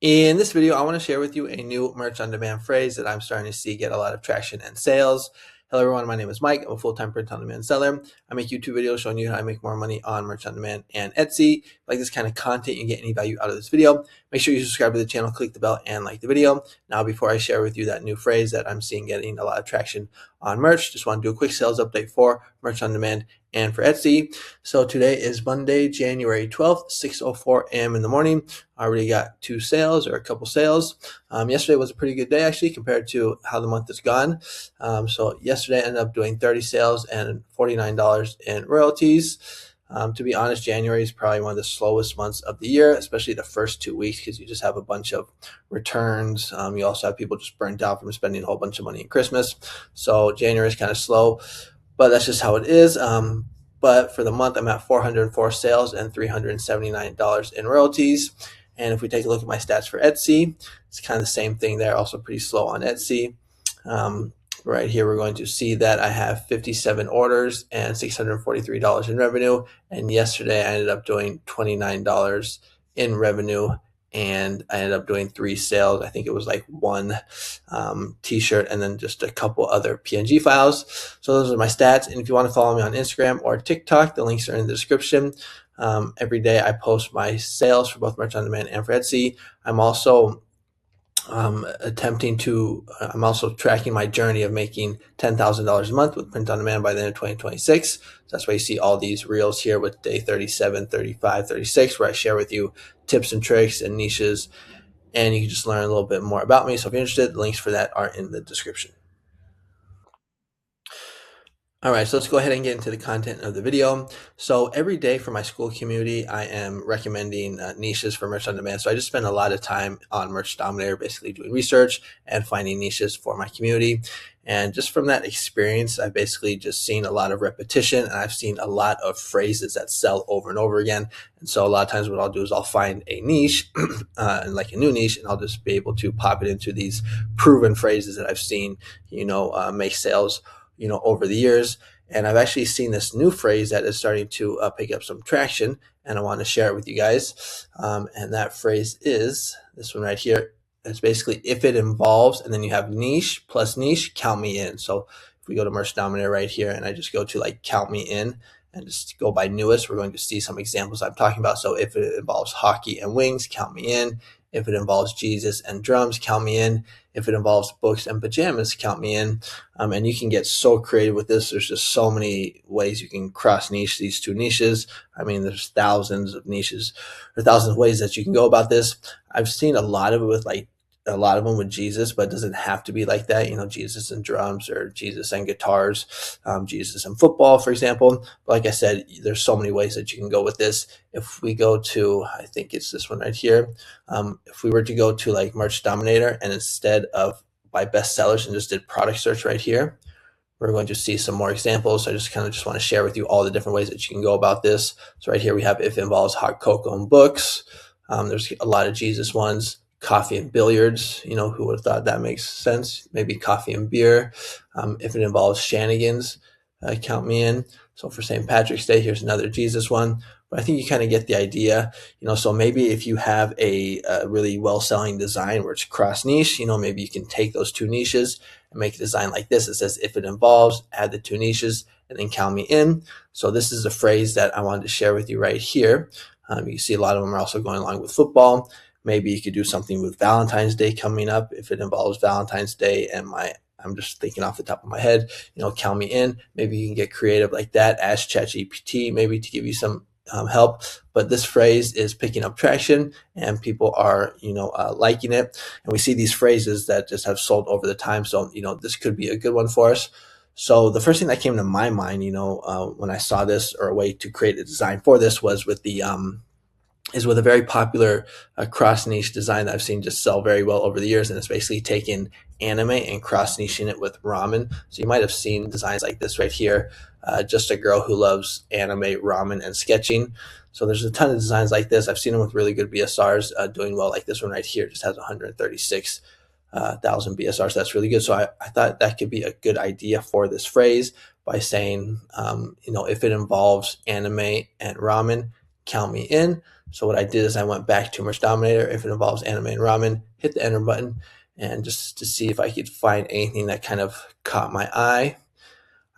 In this video, I want to share with you a new merch on demand phrase that I'm starting to see get a lot of traction and sales. Hello everyone, my name is Mike. I'm a full-time print on demand seller. I make YouTube videos showing you how to make more money on merch on demand and Etsy. If you like this kind of content, you get any value out of this video, make sure you subscribe to the channel, click the bell, and like the video. Now, before I share with you that new phrase that I'm seeing getting a lot of traction on merch, just want to do a quick sales update for merch on demand and for Etsy. So today is Monday, January 12th, 6:04 a.m. in the morning. I already got two sales or a couple sales. Yesterday was a pretty good day actually compared to how the month has gone. So yesterday I ended up doing 30 sales and $49 in royalties. To be honest, January is probably one of the slowest months of the year, especially the first 2 weeks, because you just have a bunch of returns. You also have people just burnt out from spending a whole bunch of money in Christmas. So January is kind of slow, but that's just how it is. But for the month, I'm at 404 sales and $379 in royalties. And if we take a look at my stats for Etsy, it's kind of the same thing there, also pretty slow on Etsy. Right here, we're going to see that I have 57 orders and $643 in revenue. And yesterday, I ended up doing $29 in revenue, and I ended up doing 3 sales. I think it was like one t-shirt and then just a couple other PNG files. So those are my stats. And if you want to follow me on Instagram or TikTok, the links are in the description. Every day I post my sales for both merch on demand and for Etsy. I'm also I'm also tracking my journey of making $10,000 a month with print on demand by the end of 2026. So that's why you see all these reels here with day 37, 35, 36, where I share with you tips and tricks and niches, and you can just learn a little bit more about me. So if you're interested, the links for that are in the description. All right, so let's go ahead and get into the content of the video. So every day for my school community, I am recommending niches for merch on demand. So I just spend a lot of time on Merch Dominator, basically doing research and finding niches for my community. And just from that experience, I've basically just seen a lot of repetition, and I've seen a lot of phrases that sell over and over again. And so a lot of times what I'll do is I'll find a niche, like a new niche, and I'll just be able to pop it into these proven phrases that I've seen, make sales over the years. And I've actually seen this new phrase that is starting to pick up some traction, and I want to share it with you guys. And that phrase is this one right here. It's basically, if it involves, and then you have niche plus niche, count me in. So if we go to Merch Dominator right here, and I just go to like count me in and just go by newest, we're going to see some examples I'm talking about. So if it involves hockey and wings, count me in. If it involves Jesus and drums, count me in. If it involves books and pajamas, count me in. And you can get so creative with this. There's just so many ways you can cross niche these two niches. I mean, there's thousands of niches or thousands of ways that you can go about this. I've seen a lot of it with a lot of them with Jesus, but it doesn't have to be like that. Jesus and drums, or Jesus and guitars, Jesus and football, for example. But like I said, there's so many ways that you can go with this. If we go to, I think it's this one right here. If we were to go to like Merch Dominator, and instead of by bestsellers and just did product search right here, we're going to see some more examples. So I just want to share with you all the different ways that you can go about this. So right here we have, if it involves hot cocoa and books. There's a lot of Jesus ones. Coffee and billiards, who would have thought that makes sense? Maybe coffee and beer. If it involves shenanigans, count me in. So for St. Patrick's Day, here's another Jesus one. But I think you kind of get the idea, so maybe if you have a really well-selling design where it's cross niche, maybe you can take those two niches and make a design like this. It says, if it involves, add the two niches, and then count me in. So this is a phrase that I wanted to share with you right here. You see a lot of them are also going along with football. Maybe you could do something with Valentine's Day coming up. If it involves Valentine's Day and I'm just thinking off the top of my head, count me in. Maybe you can get creative like that. Ask ChatGPT maybe to give you some help. But this phrase is picking up traction, and people are, liking it. And we see these phrases that just have sold over the time. So, this could be a good one for us. So the first thing that came to my mind, when I saw this, or a way to create a design for this, was with with a very popular cross niche design that I've seen just sell very well over the years. And it's basically taken anime and cross niching it with ramen. So you might have seen designs like this right here. Just a girl who loves anime, ramen, and sketching. So there's a ton of designs like this. I've seen them with really good BSRs doing well, like this one right here. Just has 136,000 BSRs. That's really good. So I thought that could be a good idea for this phrase by saying, if it involves anime and ramen, count me in. So what I did is I went back to Merch Dominator. If it involves anime and ramen, hit the enter button, and just to see if I could find anything that kind of caught my eye.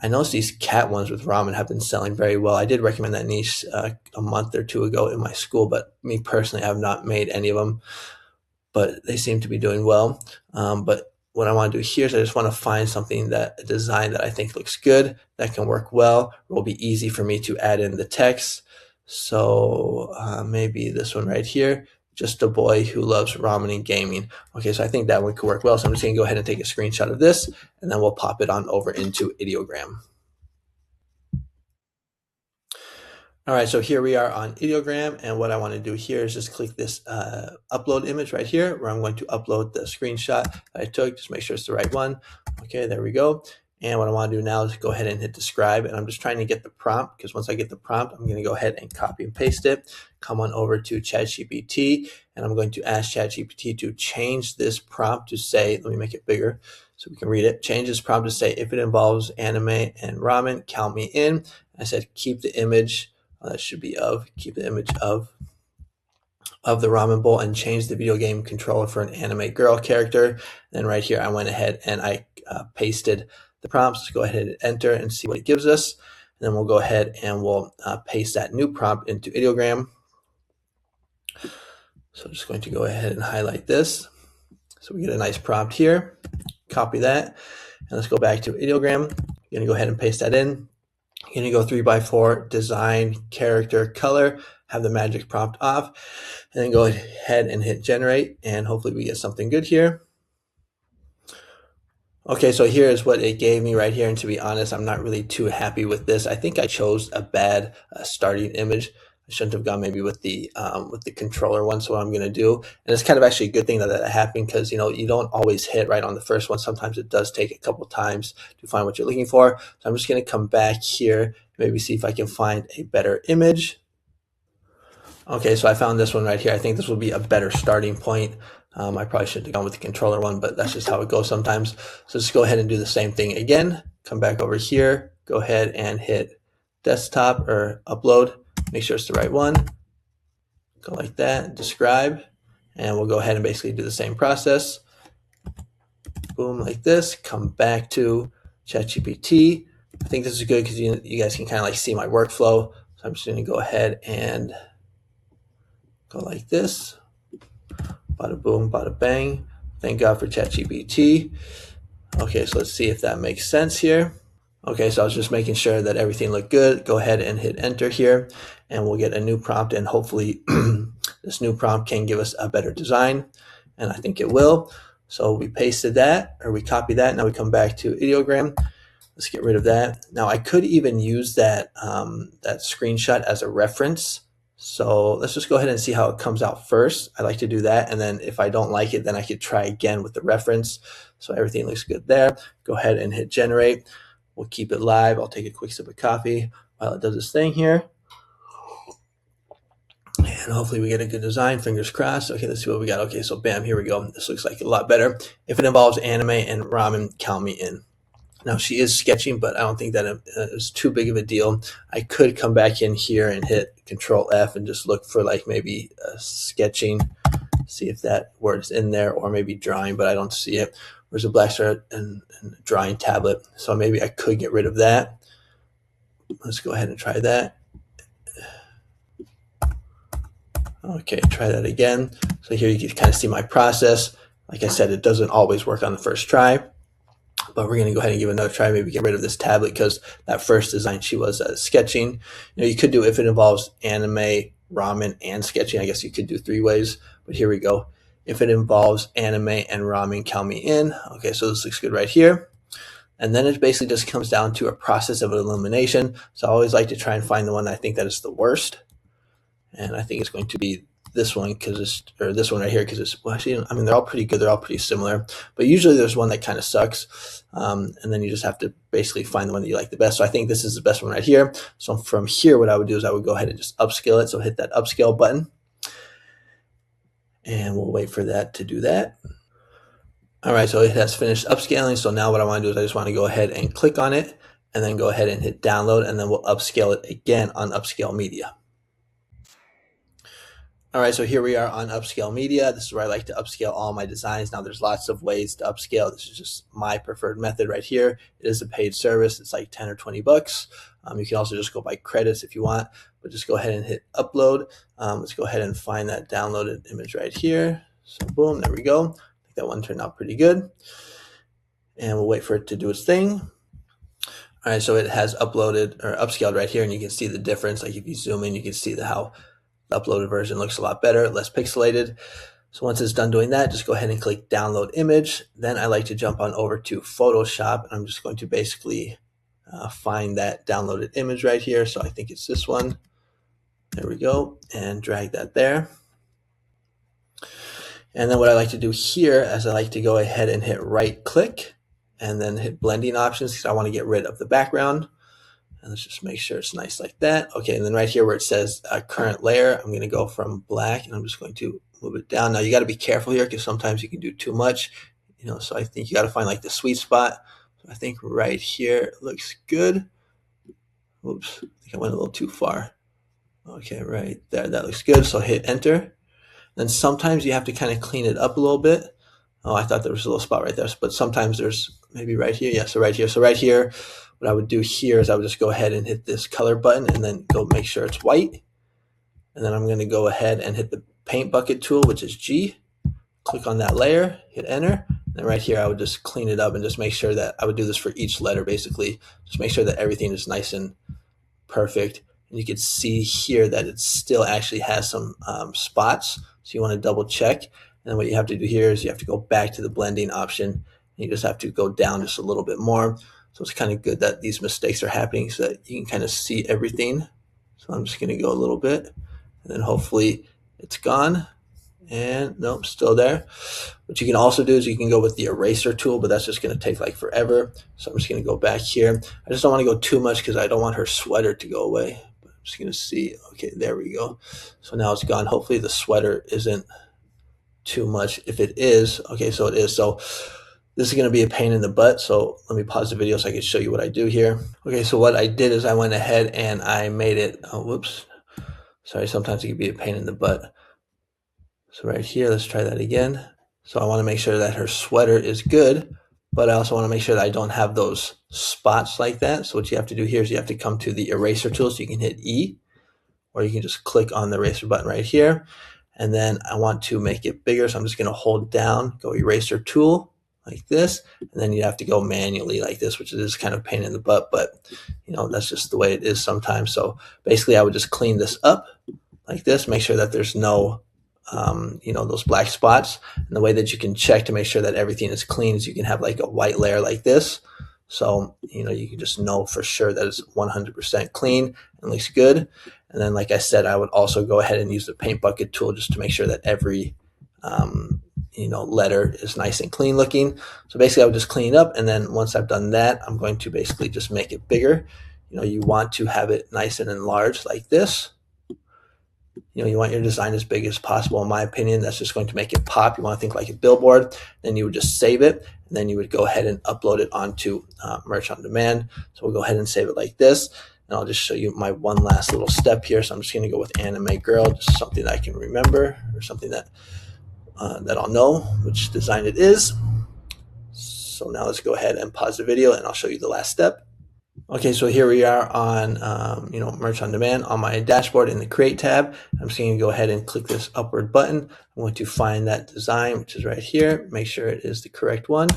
I noticed these cat ones with ramen have been selling very well. I did recommend that niche a month or two ago in my school, but me personally, I have not made any of them, but they seem to be doing well. But what I want to do here is I just want to find something a design that I think looks good, that can work well, will be easy for me to add in the text. So maybe this one right here, just a boy who loves ramen and gaming. Okay, so I think that one could work well. So I'm just gonna go ahead and take a screenshot of this, and then we'll pop it on over into Ideogram. All right, so here we are on Ideogram, and what I want to do here is just click this upload image right here, where I'm going to upload the screenshot that I took. Just make sure it's the right one. Okay, there we go. And what I want to do now is go ahead and hit describe, and I'm just trying to get the prompt, because once I get the prompt, I'm going to go ahead and copy and paste it, come on over to ChatGPT, and I'm going to ask ChatGPT to change this prompt to say, let me make it bigger so we can read it. Change this prompt to say, if it involves anime and ramen, count me in. I said, keep the image. That should be keep the image of the ramen bowl and change the video game controller for an anime girl character. Then right here, I went ahead and I pasted the prompts. Let's go ahead and enter and see what it gives us. And then we'll go ahead and we'll paste that new prompt into Ideogram. So I'm just going to go ahead and highlight this. So we get a nice prompt here. Copy that. And let's go back to Ideogram. I'm going to go ahead and paste that in. You're going to go 3x4, design, character, color, have the magic prompt off, and then go ahead and hit generate, and hopefully we get something good here. Okay, so here's what it gave me right here, and to be honest, I'm not really too happy with this. I think I chose a bad starting image. I shouldn't have gone maybe with the controller one. So what I'm going to do, and it's kind of actually a good thing that happened, because you don't always hit right on the first one. Sometimes it does take a couple times to find what you're looking for. So I'm just going to come back here, maybe see if I can find a better image. Okay, so I found this one right here. I think this will be a better starting point. I probably should have gone with the controller one, but that's just how it goes sometimes. So just go ahead and do the same thing again. Come back over here, go ahead and hit desktop or upload. Make sure it's the right one. Go like that, describe, and we'll go ahead and basically do the same process. Boom, like this. Come back to ChatGPT. I think this is good because you guys can kind of like see my workflow. So I'm just going to go ahead and go like this. Bada boom, bada bang. Thank God for ChatGPT. Okay, so let's see if that makes sense here. Okay, so I was just making sure that everything looked good. Go ahead and hit enter here, and we'll get a new prompt, and hopefully this new prompt can give us a better design, and I think it will. So we pasted that, or we copied that. Now we come back to Ideogram. Let's get rid of that. Now I could even use that screenshot as a reference. So let's just go ahead and see how it comes out first. I like to do that, and then if I don't like it, then I could try again with the reference. So everything looks good there. Go ahead and hit generate. We'll keep it live. I'll take a quick sip of coffee while it does this thing here. And hopefully we get a good design, fingers crossed. Okay, let's see what we got. Okay, so bam, here we go. This looks like a lot better. If it involves anime and ramen, count me in. Now she is sketching, but I don't think that is too big of a deal. I could come back in here and hit Control F and just look for like maybe sketching, see if that word's in there, or maybe drawing, but I don't see it. There's a black start and a drawing tablet. So maybe I could get rid of that. Let's go ahead and try that. Okay, try that again. So here you can kind of see my process. Like I said, it doesn't always work on the first try, but we're going to go ahead and give it another try. Maybe get rid of this tablet because that first design she was sketching. You could do if it involves anime, ramen, and sketching. I guess you could do 3 ways, but here we go. If it involves anime and ramen, count me in. Okay, so this looks good right here. And then it basically just comes down to a process of elimination. So I always like to try and find the one I think that is the worst. And I think it's going to be this one, or this one right here, because it's, well, actually, I mean, they're all pretty good. They're all pretty similar. But usually there's one that kind of sucks. And then you just have to basically find the one that you like the best. So I think this is the best one right here. So from here, what I would do is I would go ahead and just upscale it. So hit that upscale button. And we'll wait for that to do that. All right, so it has finished upscaling. So now what I want to do is I just want to go ahead and click on it and then go ahead and hit download, and then we'll upscale it again on upscale media. All right, so here we are on Upscale Media. This is where I like to upscale all my designs. Now there's lots of ways to upscale. This is just my preferred method right here. It is a paid service. It's like 10 or 20 bucks. You can also just go by credits if you want, but just go ahead and hit upload. Let's go ahead and find that downloaded image right here. So boom, there we go. I think that one turned out pretty good. And we'll wait for it to do its thing. All right, so it has uploaded or upscaled right here, and you can see the difference. Like if you zoom in, you can see how the uploaded version looks a lot better, less pixelated. So once it's done doing that, just go ahead and click download image. Then I like to jump on over to Photoshop, and I'm just going to basically find that downloaded image right here. So I think it's this one. There we go, and drag that there. And then what I like to do here is I like to go ahead and hit right click and then hit blending options because I want to get rid of the background. And let's just make sure it's nice like that. Okay, and then right here where it says current layer, I'm going to go from black and I'm just going to move it down. Now you got to be careful here because sometimes you can do too much, so I think you got to find like the sweet spot. So I think right here looks good. Oops, I think I went a little too far. Okay, right there, that looks good. So hit enter. Then sometimes you have to kind of clean it up a little bit. Oh, I thought there was a little spot right there, but sometimes there's maybe right here. Yeah, so right here. So right here, what I would do here is I would just go ahead and hit this color button and then go make sure it's white. And then I'm going to go ahead and hit the paint bucket tool, which is G. Click on that layer, hit enter. And then right here, I would just clean it up and just make sure that I would do this for each letter, basically. Just make sure that everything is nice and perfect. And you can see here that it still actually has some spots. So you want to double check. And then what you have to do here is you have to go back to the blending option. You just have to go down just a little bit more. So it's kind of good that these mistakes are happening so that you can kind of see everything. So I'm just going to go a little bit and then hopefully it's gone. And nope, still there. What you can also do is you can go with the eraser tool, but that's just going to take like forever. So I'm just going to go back here. I just don't want to go too much because I don't want her sweater to go away. But I'm just going to see. Okay, there we go. So now it's gone. Hopefully the sweater isn't too much. If it is, okay, so it is. So this is going to be a pain in the butt. So let me pause the video so I can show you what I do here. Okay, so what I did is I went ahead and I made it. Oh, whoops. Sorry, sometimes it can be a pain in the butt. So right here, let's try that again. So I want to make sure that her sweater is good, but I also want to make sure that I don't have those spots like that. So what you have to do here is you have to come to the eraser tool. So you can hit E, or you can just click on the eraser button right here. And then I want to make it bigger. So I'm just going to hold down, go eraser tool like this. And then you have to go manually like this, which is kind of a pain in the butt, but that's just the way it is sometimes. So basically I would just clean this up like this, make sure that there's no those black spots. And the way that you can check to make sure that everything is clean is you can have like a white layer like this. So, you can just know for sure that it's 100% clean and looks good. And then, like I said, I would also go ahead and use the paint bucket tool just to make sure that every, letter is nice and clean looking. So basically I would just clean it up. And then once I've done that, I'm going to basically just make it bigger. You want to have it nice and enlarged like this. You want your design as big as possible. In my opinion, that's just going to make it pop. You want to think like a billboard. Then you would just save it, and then you would go ahead and upload it onto Merch on Demand. So we'll go ahead and save it like this, and I'll just show you my one last little step here. So I'm just going to go with Anime Girl, just something that I can remember or something that I'll know which design it is. So now let's go ahead and pause the video, and I'll show you the last step. Okay, so here we are on, Merch on Demand on my dashboard in the Create tab. I'm just going to go ahead and click this upward button. I'm going to find that design, which is right here. Make sure it is the correct one.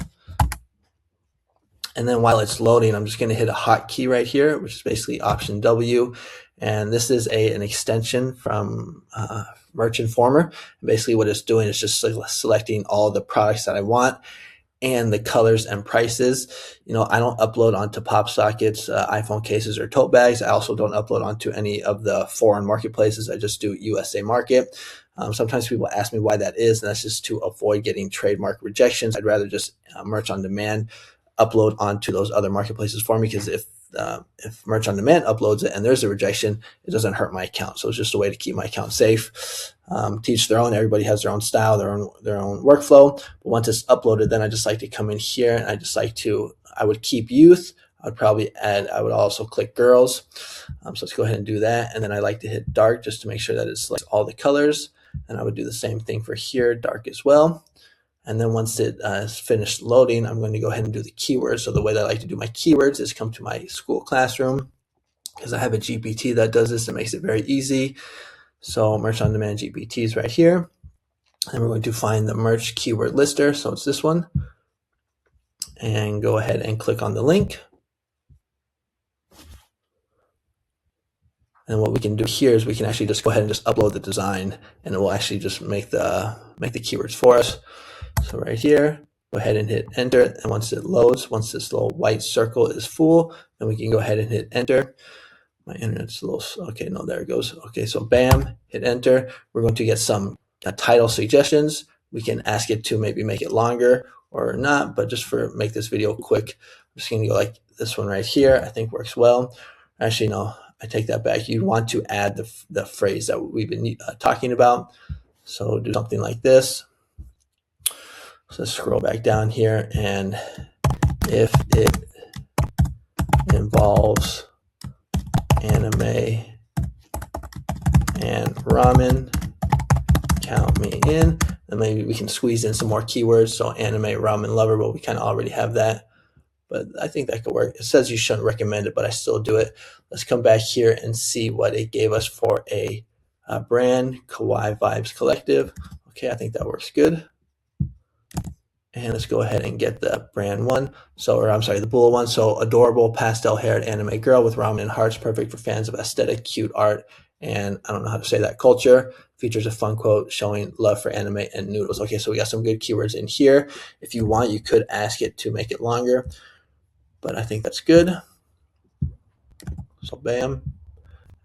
And then while it's loading, I'm just going to hit a hotkey right here, which is basically Option W. And this is an extension from Merch Informer. Basically what it's doing is just selecting all the products that I want and the colors and prices. I don't upload onto pop sockets, iPhone cases, or tote bags. I also don't upload onto any of the foreign marketplaces. I just do USA market. Sometimes people ask me why that is, and that's just to avoid getting trademark rejections. I'd rather just Merch on Demand upload onto those other marketplaces for me, because if Merch on Demand uploads it and there's a rejection, it doesn't hurt my account. So it's just a way to keep my account safe. Teach their own. Everybody has their own style, their own workflow. But once it's uploaded, then I just like to come in here and I would keep youth. I would also click girls. So let's go ahead and do that. And then I like to hit dark just to make sure that it's like all the colors. And I would do the same thing for here, dark as well. And then once it is finished loading, I'm going to go ahead and do the keywords. So the way that I like to do my keywords is come to my school classroom, because I have a GPT that does this. It makes it very easy. So merch on demand GPT is right here. And we're going to find the merch keyword lister. So it's this one. And go ahead and click on the link. And what we can do here is we can actually just go ahead and just upload the design, and it will actually just make the keywords for us. So right here, go ahead and hit enter. And once it loads, once this little white circle is full, then we can go ahead and hit enter. My internet's a little, okay, no, there it goes. Okay, so bam, hit enter. We're going to get some title suggestions. We can ask it to maybe make it longer or not, but just for make this video quick, I'm just gonna go like this one right here. I think works well. Actually, no, I take that back. You want to add the phrase that we've been talking about. So do something like this. So let's scroll back down here, and if it involves anime and ramen, count me in. And maybe we can squeeze in some more keywords. So anime, ramen lover, but we kind of already have that. But I think that could work. It says you shouldn't recommend it, but I still do it. Let's come back here and see what it gave us for a brand, Kawaii Vibes Collective. Okay, I think that works good. And let's go ahead and get the brand one. So, or I'm sorry, the bullet one. So adorable pastel-haired anime girl with ramen and hearts, perfect for fans of aesthetic, cute art, and I don't know how to say that, culture. Features a fun quote showing love for anime and noodles. Okay, so we got some good keywords in here. If you want, you could ask it to make it longer, but I think that's good. So bam.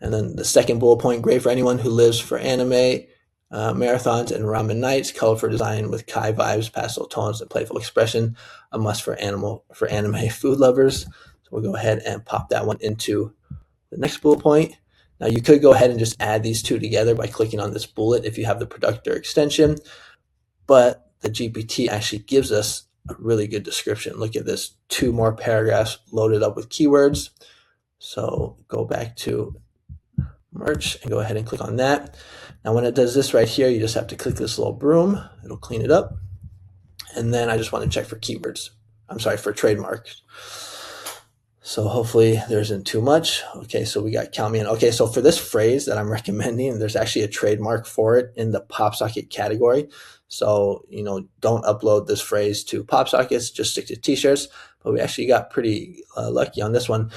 And then the second bullet point, great for anyone who lives for anime, marathons and ramen nights, colorful design with Kai vibes, pastel tones, and playful expression, a must for anime food lovers. So we'll go ahead and pop that one into the next bullet point. Now you could go ahead and just add these two together by clicking on this bullet if you have the product extension, but the GPT actually gives us a really good description. Look at this, 2 more paragraphs loaded up with keywords. So go back to merch and go ahead and click on that. Now when it does this right here, you just have to click this little broom. It'll clean it up. And then I just want to check for keywords. I'm sorry, for trademarks. So hopefully there isn't too much. Okay, so we got count me in. Okay, so for this phrase that I'm recommending, there's actually a trademark for it in the pop socket category. So, you know, don't upload this phrase to pop sockets, just stick to t-shirts. But we actually got pretty lucky on this one.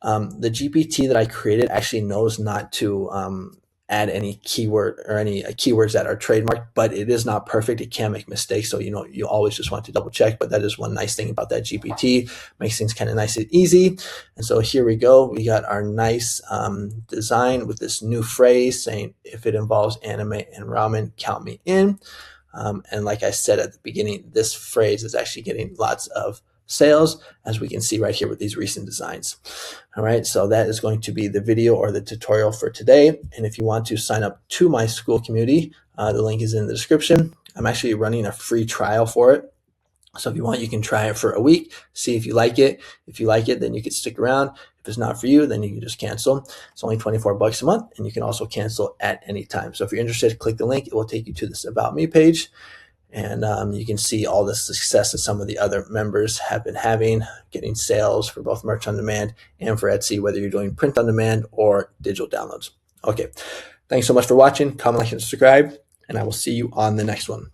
The GPT that I created actually knows not to add any keyword or any keywords that are trademarked, but it is not perfect. It can make mistakes. So, you know, you always just want to double check, but that is one nice thing about that GPT, makes things kind of nice and easy. And so here we go. We got our nice design with this new phrase saying, if it involves anime and ramen, count me in. And like I said at the beginning, this phrase is actually getting lots of sales, as we can see right here with these recent designs. All right, so that is going to be the video or the tutorial for today. And if you want to sign up to my school community, the link is in the description. I'm actually running a free trial for it. So if you want, you can try it for a week, see if you like it. If you like it, then you can stick around. If it's not for you, then you can just cancel. It's only $24 a month, and you can also cancel at any time. So if you're interested, click the link. It will take you to this About Me page. And you can see all the success that some of the other members have been having, getting sales for both merch on demand and for Etsy, whether you're doing print on demand or digital downloads. Okay, thanks so much for watching. Comment, like, and subscribe, and I will see you on the next one.